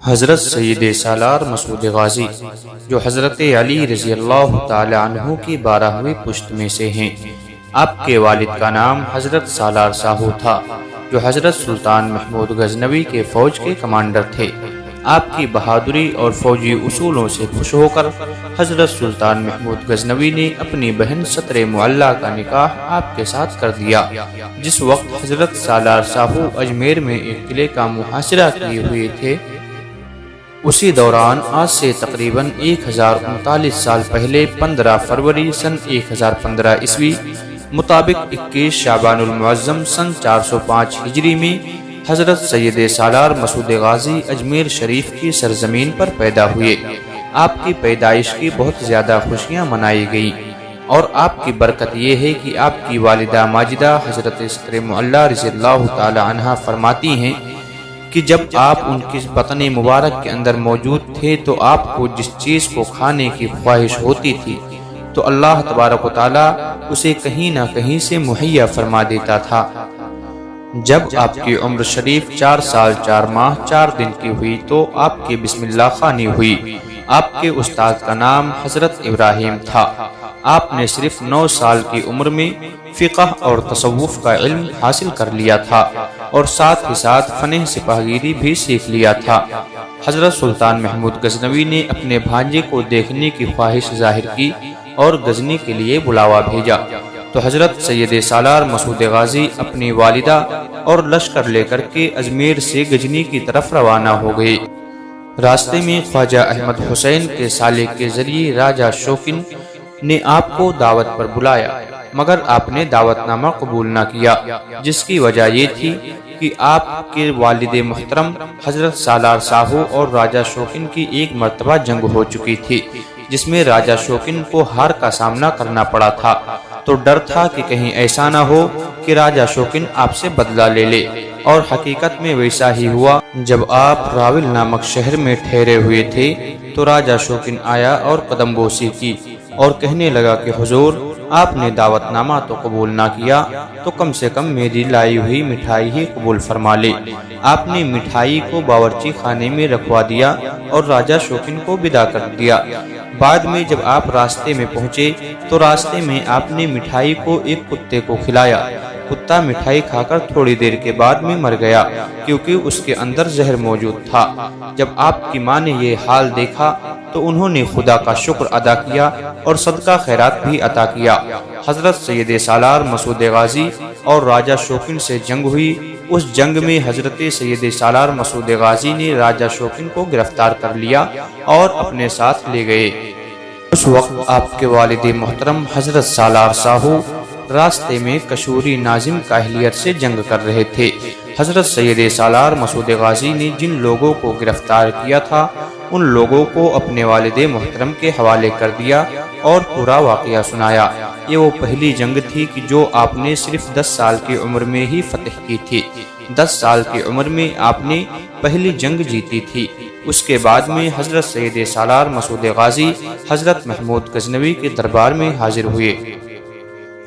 حضرت سید سالار مسعود غازی جو حضرت علی رضی اللہ تعالی عنہ کی 12ویں پشت میں سے ہیں۔ آپ کے والد کا نام حضرت سالار ساہو تھا جو حضرت سلطان محمود غزنوی کے فوج کے کمانڈر تھے۔ آپ کی بہادری اور فوجی اصولوں سے خوش ہو کر حضرت سلطان محمود غزنوی نے اپنی بہن ستر معلہ کا نکاح آپ کے ساتھ کر دیا۔ جس وقت حضرت سالار ساہو اجمیر میں ایک قلعے کا محاصرہ کیے ہوئے تھے، اسی دوران آج سے تقریباً 1039 سال پہلے 15 فروری سن 1015 عیسوی مطابق 21 شعبان المعظم سن 405 ہجری میں حضرت سید سالار مسعود غازی اجمیر شریف کی سرزمین پر پیدا ہوئے۔ آپ کی پیدائش کی بہت زیادہ خوشیاں منائی گئیں اور آپ کی برکت یہ ہے کہ آپ کی والدہ ماجدہ حضرت ستر معلہ رضی اللہ تعالی عنہ فرماتی ہیں کہ جب آپ ان کی بطن مبارک کے اندر موجود تھے تو آپ کو جس چیز کو کھانے کی خواہش ہوتی تھی تو اللہ تبارک و تعالی اسے کہیں نہ کہیں سے مہیا فرما دیتا تھا۔ جب آپ کی عمر شریف 4 سال 4 ماہ 4 دن کی ہوئی تو آپ کی بسم اللہ خوانی ہوئی۔ آپ کے استاد کا نام حضرت ابراہیم تھا۔ آپ نے صرف 9 سال کی عمر میں فقہ اور تصوف کا علم حاصل کر لیا تھا اور ساتھ ہی ساتھ فن سپاہگیری بھی سیکھ لیا تھا۔ حضرت سلطان محمود غزنوی نے اپنے بھانجے کو دیکھنے کی خواہش ظاہر کی اور غزنی کے لیے بلاوا بھیجا تو حضرت سید سالار مسعود غازی اپنی والدہ اور لشکر لے کر کے اجمیر سے غزنی کی طرف روانہ ہو گئے۔ راستے میں خواجہ احمد حسین کے سالک کے ذریعے راجہ شوکن نے آپ کو دعوت پر بلایا، مگر آپ نے دعوت نامہ قبول نہ کیا، جس کی وجہ یہ تھی کہ آپ کے والد محترم حضرت سالار ساہو اور راجہ شوکن کی ایک مرتبہ جنگ ہو چکی تھی، جس میں راجہ شوکن کو ہار کا سامنا کرنا پڑا تھا، تو ڈر تھا کہ کہیں ایسا نہ ہو کہ راجہ شوکن آپ سے بدلہ لے لے، اور حقیقت میں ویسا ہی ہوا۔ جب آپ راول نامک شہر میں ٹھہرے ہوئے تھے تو راجہ شوکن آیا اور قدم بوسی کی اور کہنے لگا کہ حضور، آپ نے دعوت نامہ تو قبول نہ کیا تو کم سے کم میری لائی ہوئی مٹھائی ہی قبول فرما لے۔ آپ نے مٹھائی کو باورچی خانے میں رکھوا دیا اور راجہ شوکن کو ودا کر دیا۔ بعد میں جب آپ راستے میں پہنچے تو راستے میں آپ نے مٹھائی کو ایک کتے کو کھلایا۔ کتا مٹھائی کھا کر تھوڑی دیر کے بعد میں مر گیا کیونکہ اس کے اندر زہر موجود تھا۔ جب آپ کی ماں نے یہ حال دیکھا تو انہوں نے خدا کا شکر ادا کیا اور صدقہ خیرات بھی عطا کیا۔ حضرت سید سالار مسعود غازی اور راجہ شوکن سے جنگ ہوئی۔ اس جنگ میں حضرت سید سالار مسعود غازی نے راجہ شوکن کو گرفتار کر لیا اور اپنے ساتھ لے گئے۔ اس وقت آپ کے والد محترم حضرت سالار ساہو راستے میں کشوری ناظم کاہلیت سے جنگ کر رہے تھے۔ حضرت سید سالار مسعود غازی نے جن لوگوں کو گرفتار کیا تھا ان لوگوں کو اپنے والد محترم کے حوالے کر دیا اور پورا واقعہ سنایا۔ یہ وہ پہلی جنگ تھی کہ جو آپ نے صرف 10 سال کی عمر میں ہی فتح کی تھی۔ 10 سال کی عمر میں آپ نے پہلی جنگ جیتی تھی۔ اس کے بعد میں حضرت سید سالار مسعود غازی حضرت محمود غزنوی کے دربار میں حاضر ہوئے۔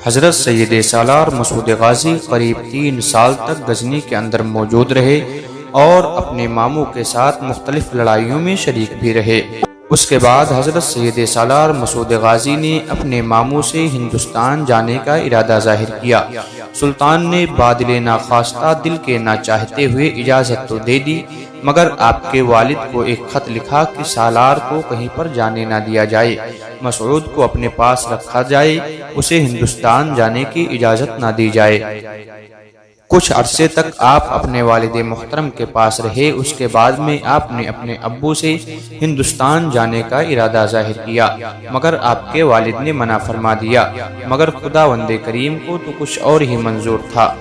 حضرت سید سالار مسعود غازی قریب 3 سال تک غزنی کے اندر موجود رہے اور اپنے ماموں کے ساتھ مختلف لڑائیوں میں شریک بھی رہے۔ اس کے بعد حضرت سید سالار مسعود غازی نے اپنے ماموں سے ہندوستان جانے کا ارادہ ظاہر کیا۔ سلطان نے بادل ناخواستہ دل کے نہ چاہتے ہوئے اجازت تو دے دی، مگر آپ کے والد کو ایک خط لکھا کہ سالار کو کہیں پر جانے نہ دیا جائے، مسعود کو اپنے پاس رکھا جائے، اسے ہندوستان جانے کی اجازت نہ دی جائے۔ کچھ عرصے تک آپ اپنے والد محترم کے پاس رہے۔ اس کے بعد میں آپ نے اپنے ابو سے ہندوستان جانے کا ارادہ ظاہر کیا، مگر آپ کے والد نے منع فرما دیا، مگر خداوند کریم کو تو کچھ اور ہی منظور تھا۔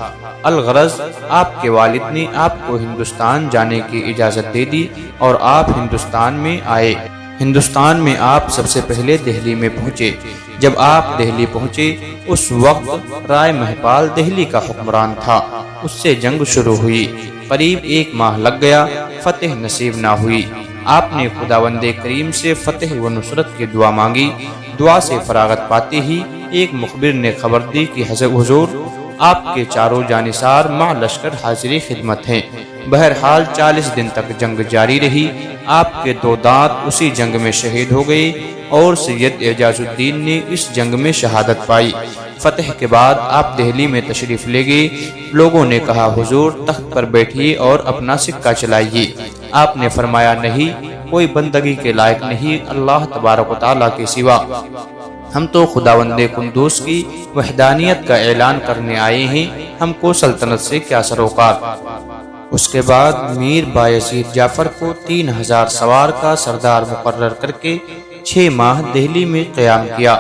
الغرض آپ کے والد نے آپ کو ہندوستان جانے کی اجازت دے دی اور آپ ہندوستان میں آئے۔ ہندوستان میں آپ سب سے پہلے دہلی میں پہنچے۔ جب آپ دہلی پہنچے اس وقت رائے مہپال دہلی کا حکمران تھا۔ اس سے جنگ شروع ہوئی، قریب 1 ماہ لگ گیا، فتح نصیب نہ ہوئی۔ آپ نے خداوند کریم سے فتح و نصرت کی دعا مانگی۔ دعا سے فراغت پاتے ہی ایک مخبر نے خبر دی کہ حضور آپ کے چاروں جانثار مع لشکر حاضری خدمت ہیں۔ بہرحال 40 دن تک جنگ جاری رہی۔ آپ کے 2 دانت اسی جنگ میں شہید ہو گئے اور سید اعجاز الدین نے اس جنگ میں شہادت پائی۔ فتح کے بعد آپ دہلی میں تشریف لے گئے۔ لوگوں نے کہا حضور تخت پر بیٹھیے اور اپنا سکہ چلائیے۔ آپ نے فرمایا نہیں، کوئی بندگی کے لائق نہیں اللہ تبارک و تعالیٰ کے سوا، ہم تو خداوند قدوس کی وحدانیت کا اعلان کرنے آئے ہیں، ہم کو سلطنت سے کیا سروکار۔ اس کے بعد میر بایزید جعفر کو 3000 سوار کا سردار مقرر کر کے 6 ماہ دہلی میں قیام کیا۔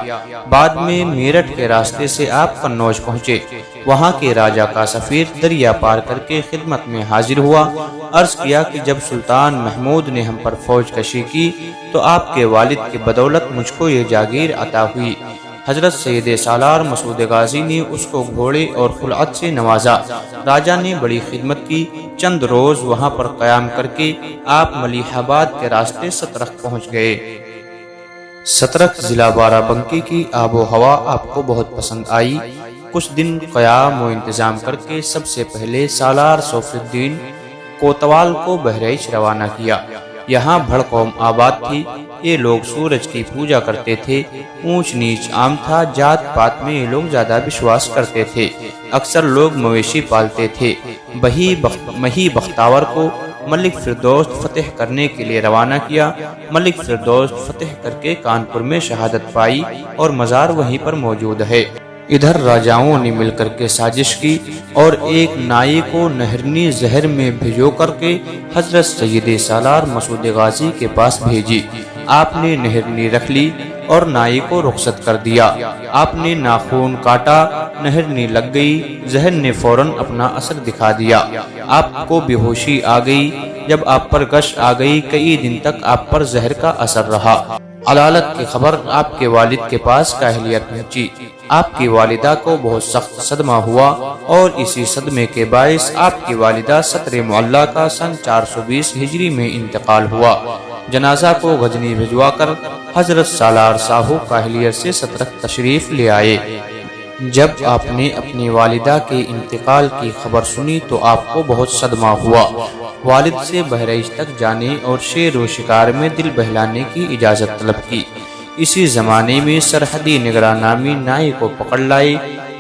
بعد میں میرٹھ کے راستے سے آپ قنوج پہنچے۔ وہاں کے راجہ کا سفیر دریا پار کر کے خدمت میں حاضر ہوا۔ عرض کیا کہ جب سلطان محمود نے ہم پر فوج کشی کی تو آپ کے والد کی بدولت مجھ کو یہ جاگیر عطا ہوئی۔ حضرت سید سالار مسعود غازی نے اس کو گھوڑے اور خلعت سے نوازا۔ راجہ نے بڑی خدمت کی۔ چند روز وہاں پر قیام کر کے آپ ملیح آباد کے راستے سترخ پہنچ گئے۔ سترخ ضلع بارہ بنکی کی آب و ہوا آپ کو بہت پسند آئی۔ کچھ دن قیام و انتظام کر کے سب سے پہلے سالار صوف الدین کوتوال کو بہرائچ روانہ کیا۔ یہاں بھڑ قوم آباد تھی۔ یہ لوگ سورج کی پوجا کرتے تھے۔ اونچ نیچ عام تھا۔ جات پات میں یہ لوگ زیادہ وشواس کرتے تھے۔ اکثر لوگ مویشی پالتے تھے۔ مہی بختاور کو ملک فردوس فتح کرنے کے لیے روانہ کیا۔ ملک فردوس فتح کر کے کانپور میں شہادت پائی اور مزار وہیں پر موجود ہے۔ ادھر راجاؤں نے مل کر کے سازش کی اور ایک نائی کو نہرنی زہر میں بھیجو کر کے حضرت سید سالار مسعود غازی کے پاس بھیجی۔ آپ نے نہرنی رکھ لی اور نائی کو رخصت کر دیا۔ آپ نے ناخون کاٹا، نہرنی لگ گئی، زہر نے فوراً اپنا اثر دکھا دیا۔ آپ کو بے ہوشی آ گئی۔ جب آپ پر غش آ گئی، کئی دن تک آپ پر زہر کا اثر رہا۔ عدالت کی خبر آپ کے والد کے پاس کاہلیت پہنچی۔ آپ کی والدہ کو بہت سخت صدمہ ہوا اور اسی صدمے کے باعث آپ کی والدہ 17 معلہ کا سن 420 ہجری میں انتقال ہوا۔ جنازہ کو غزنی بھجوا کر حضرت سالار صاحب کاہلیت سے سترخ تشریف لے آئے۔ جب آپ نے اپنی والدہ کے انتقال کی خبر سنی تو آپ کو بہت صدمہ ہوا۔ والد سے بہرائچ تک جانے اور شیر و شکار میں دل بہلانے کی اجازت طلب کی۔ اسی زمانے میں سرحدی نگراں نامی نائی کو پکڑ لائی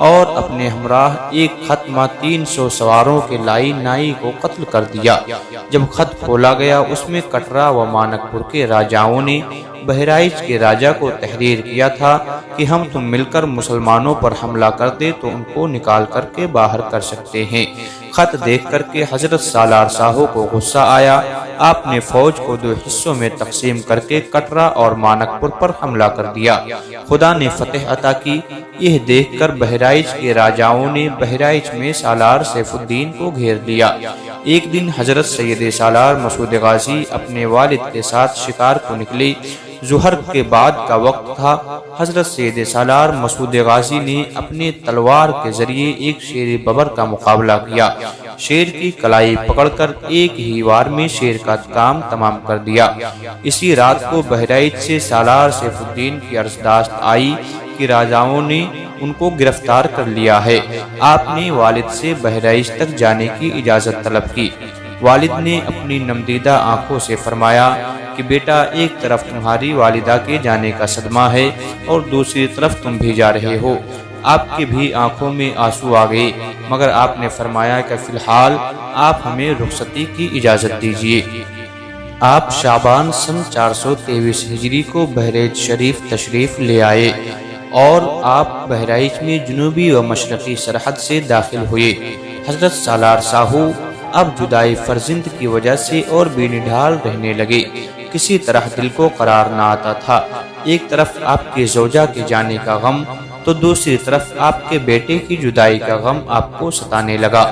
اور اپنے ہمراہ ایک ختمہ 300 سواروں کے لائی نائی کو قتل کر دیا۔ جب خط کھولا گیا اس میں کٹرا و مانک پور کے راجاؤں نے بہرائچ کے راجہ کو تحریر کیا تھا کہ ہم تم مل کر مسلمانوں پر حملہ کر دے تو ان کو نکال کر کے باہر کر سکتے ہیں۔ خط دیکھ کر کے حضرت سالار صاحب کو غصہ آیا۔ آپ نے فوج کو 2 حصوں میں تقسیم کر کے کٹرا اور مانک پور پر حملہ کر دیا۔ خدا نے فتح عطا کی۔ یہ دیکھ کر بہرائچ کے راجاؤں نے بہرائچ میں سالار سیف الدین کو گھیر لیا۔ ایک دن حضرت سید سالار مسعود غازی اپنے والد کے ساتھ شکار کو نکلے۔ ظہر کے بعد کا وقت تھا۔ حضرت سید سالار مسعود غازی نے اپنے تلوار کے ذریعے ایک شیر ببر کا مقابلہ کیا۔ شیر کی کلائی پکڑ کر ایک ہی وار میں شیر کا کام تمام کر دیا۔ اسی رات کو بہرائچ سے سالار سیف الدین کی عرضداشت آئی کہ راجاؤں نے ان کو گرفتار کر لیا ہے۔ آپ نے والد سے بہرائچ تک جانے کی اجازت طلب کی۔ والد نے اپنی نمدیدہ آنکھوں سے فرمایا کہ بیٹا، ایک طرف تمہاری والدہ کے جانے کا صدمہ ہے اور دوسری طرف تم بھی جا رہے ہو۔ آپ کی بھی آنکھوں میں آنسو آ گئے، مگر آپ نے فرمایا کہ فی الحال آپ ہمیں رخصتی کی اجازت دیجیے۔ آپ شعبان سن 423 ہجری کو بہرائچ شریف تشریف لے آئے اور آپ بہرائچ میں جنوبی و مشرقی سرحد سے داخل ہوئے۔ حضرت سالار صاحب اب جدائی فرزند کی وجہ سے اور بے نڈھال رہنے لگے۔ کسی طرح دل کو قرار نہ آتا تھا۔ ایک طرف آپ کے زوجہ کے جانے کا غم تو دوسری طرف آپ کے بیٹے کی جدائی کا غم آپ کو ستانے لگا۔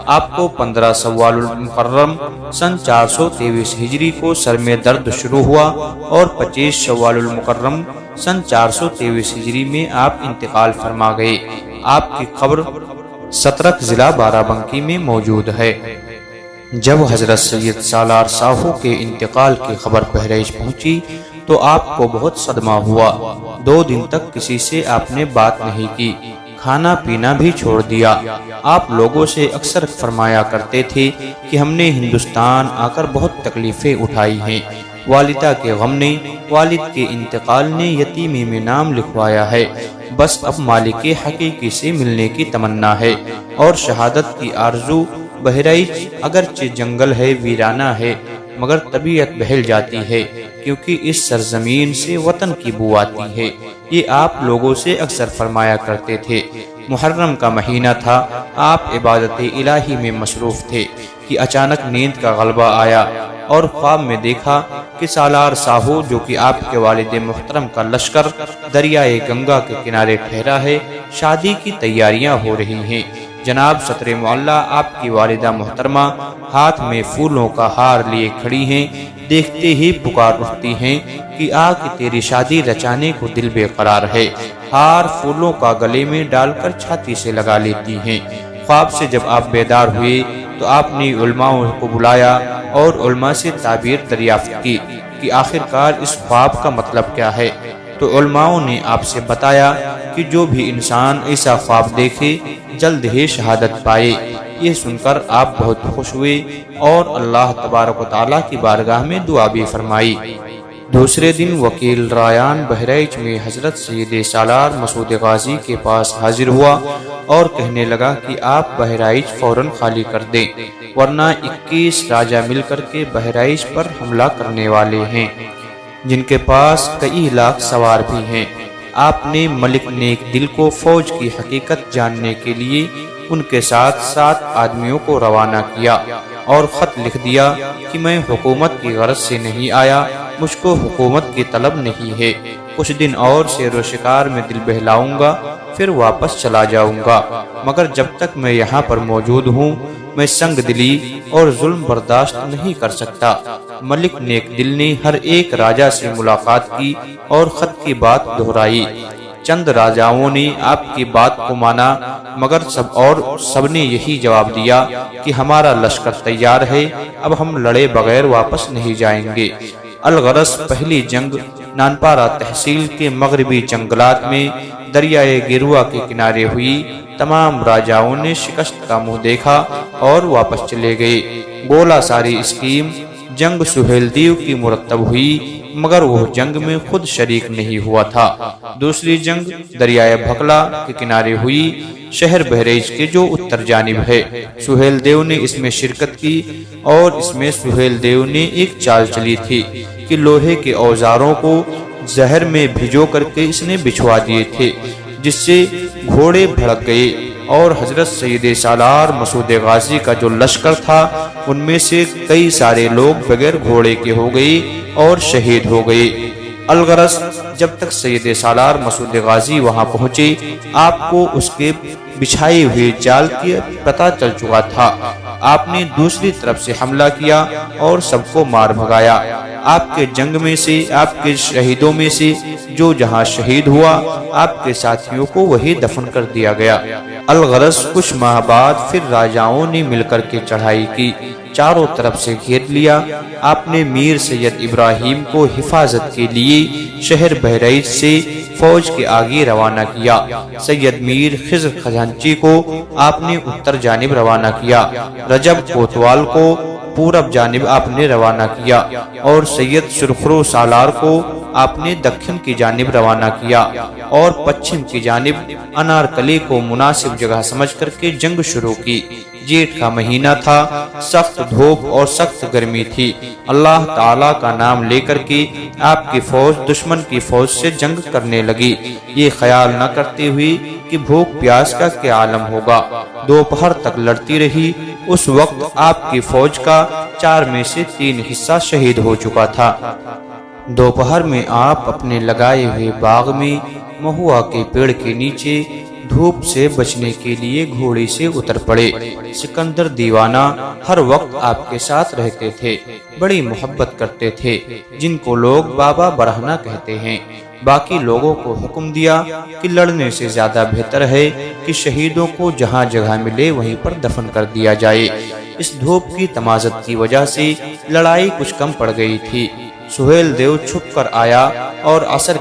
آپ کو 15 سوال المحرم سن 423 ہجری کو سر میں درد شروع ہوا اور 25 شوال المکرم سن 423 ہجری میں آپ انتقال فرما گئے۔ آپ کی قبر سترخ ضلع بارہ بنکی میں موجود ہے۔ جب حضرت سید سالار صاحب کے انتقال کی خبر بہرائچ پہنچی تو آپ کو بہت صدمہ ہوا۔ 2 دن تک کسی سے آپ نے بات نہیں کی۔ کھانا پینا بھی چھوڑ دیا۔ آپ لوگوں سے اکثر فرمایا کرتے تھے کہ ہم نے ہندوستان آ کر بہت تکلیفیں اٹھائی ہیں۔ والدہ کے غم نے، والد کے انتقال نے یتیمی میں نام لکھوایا ہے۔ بس اب مالک حقیقی سے ملنے کی تمنا ہے اور شہادت کی آرزو۔ بہرائچ اگرچہ جنگل ہے، ویرانہ ہے، مگر طبیعت بہل جاتی ہے کیونکہ اس سرزمین سے وطن کی بو آتی ہے۔ یہ آپ لوگوں سے اکثر فرمایا کرتے تھے۔ محرم کا مہینہ تھا، آپ عبادت الہی میں مصروف تھے کہ اچانک نیند کا غلبہ آیا اور خواب میں دیکھا کہ سالار ساہو، جو کہ آپ کے والد محترم کا لشکر، دریائے گنگا کے کنارے ٹھہرا ہے۔ شادی کی تیاریاں ہو رہی ہیں۔ جناب ستر معلّہ آپ کی والدہ محترمہ ہاتھ میں پھولوں کا ہار لیے کھڑی ہیں۔ دیکھتے ہی پکار اٹھتی ہیں کہ آ کہ تیری شادی رچانے کو دل بے قرار ہے۔ ہار پھولوں کا گلے میں ڈال کر چھاتی سے لگا لیتی ہیں۔ خواب سے جب آپ بیدار ہوئے تو آپ نے علماء کو بلایا اور علماء سے تعبیر دریافت کی کہ آخرکار اس خواب کا مطلب کیا ہے۔ تو علماء نے آپ سے بتایا کہ جو بھی انسان ایسا خواب دیکھے جلد ہی شہادت پائے۔ یہ سن کر آپ بہت خوش ہوئے اور اللہ تبارک و تعالیٰ کی بارگاہ میں دعا بھی فرمائی۔ دوسرے دن وکیل رایان بہرائچ میں حضرت سید سالار مسعود غازی کے پاس حاضر ہوا اور کہنے لگا کہ آپ بہرائچ فوراً خالی کر دیں، ورنہ 21 راجہ مل کر کے بہرائچ پر حملہ کرنے والے ہیں، جن کے پاس کئی لاکھ سوار بھی ہیں۔ آپ نے ملک نیک دل کو فوج کی حقیقت جاننے کے لیے ان کے ساتھ 7 آدمیوں کو روانہ کیا اور خط لکھ دیا کہ میں حکومت کی غرض سے نہیں آیا، مجھ کو حکومت کی طلب نہیں ہے، کچھ دن اور سیر و شکار میں دل بہلاؤں گا، پھر واپس چلا جاؤں گا، مگر جب تک میں یہاں پر موجود ہوں میں سنگ دلی اور ظلم برداشت نہیں کر سکتا۔ ملک نیک دل نے ہر ایک راجہ سے ملاقات کی اور خط کی بات دہرائی۔ چند راجاؤں نے آپ کی بات کو مانا، مگر سب نے یہی جواب دیا کہ ہمارا لشکر تیار ہے، اب ہم لڑے بغیر واپس نہیں جائیں گے۔ الغرض پہلی جنگ نانپارہ تحصیل کے مغربی جنگلات میں دریائے گروا کے کنارے ہوئی۔ تمام راجاؤں نے شکست کا منہ دیکھا اور واپس چلے گئے۔ گولہ ساری اسکیم جنگ سہیل دیو کی مرتب ہوئی، مگر وہ جنگ میں خود شریک نہیں ہوا تھا۔ دوسری جنگ دریائے بھکلا کے کنارے ہوئی، شہر بہرائچ کے جو اتر جانب ہے۔ سہیل دیو نے اس میں شرکت کی اور اس میں سہیل دیو نے ایک چال چلی تھی کہ لوہے کے اوزاروں کو زہر میں بھجو کر کے اس نے بچھوا دیے تھے، جس سے گھوڑے بھڑک گئے اور حضرت سید سالار مسعود غازی کا جو لشکر تھا ان میں سے کئی سارے لوگ بغیر گھوڑے کے ہو گئے اور شہید ہو گئے۔ الغرض جب تک سید سالار مسعود غازی وہاں پہنچے آپ کو اس کے بچھائی ہوئے جال کی پتہ چل چکا تھا۔ آپ نے دوسری طرف سے حملہ کیا اور سب کو مار بھگایا۔ آپ کے جنگ میں سے، آپ کے شہیدوں میں سے جو جہاں شہید ہوا، آپ کے ساتھیوں کو وہی دفن کر دیا گیا۔ الغرض کچھ ماہ بعد پھر راجاؤں نے مل کر کے چڑھائی کی، چاروں طرف سے گھیر لیا۔ آپ نے میر سید ابراہیم کو حفاظت کے لیے شہر بہرائچ سے فوج کے آگے روانہ کیا۔ سید میر خضر خزانچی کو آپ نے اتر جانب روانہ کیا، رجب کوتوال کو پورب جانب آپ نے روانہ کیا اور سید سرخرو سالار کو آپ نے دکھن کی جانب روانہ کیا اور پچھم کی جانب انارکلی کو مناسب جگہ سمجھ کر کے جنگ شروع کی۔ جیٹھ کا مہینہ تھا، سخت دھوپ اور سخت گرمی تھی۔ اللہ تعالیٰ کا نام لے کر کے آپ کی فوج دشمن کی فوج سے جنگ کرنے لگی، یہ خیال نہ کرتے ہوئے کہ بھوک پیاس کا کیا عالم ہوگا۔ دوپہر تک لڑتی رہی۔ اس وقت آپ کی فوج کا 4 میں سے 3 حصہ شہید ہو چکا تھا۔ دوپہر میں آپ اپنے لگائے ہوئے باغ میں مہوا کے پیڑ کے نیچے دھوپ سے بچنے کے لیے گھوڑے سے اتر پڑے۔ سکندر دیوانہ ہر وقت آپ کے ساتھ رہتے تھے، بڑی محبت کرتے تھے، جن کو لوگ بابا برہنہ کہتے ہیں۔ باقی لوگوں کو حکم دیا کہ لڑنے سے زیادہ بہتر ہے کہ شہیدوں کو جہاں جگہ ملے وہیں پر دفن کر دیا جائے۔ اس دھوپ کی تمازت کی وجہ سے لڑائی کچھ کم پڑ گئی تھی۔ سہیل دیو چھپ کر آیا اور عصر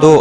2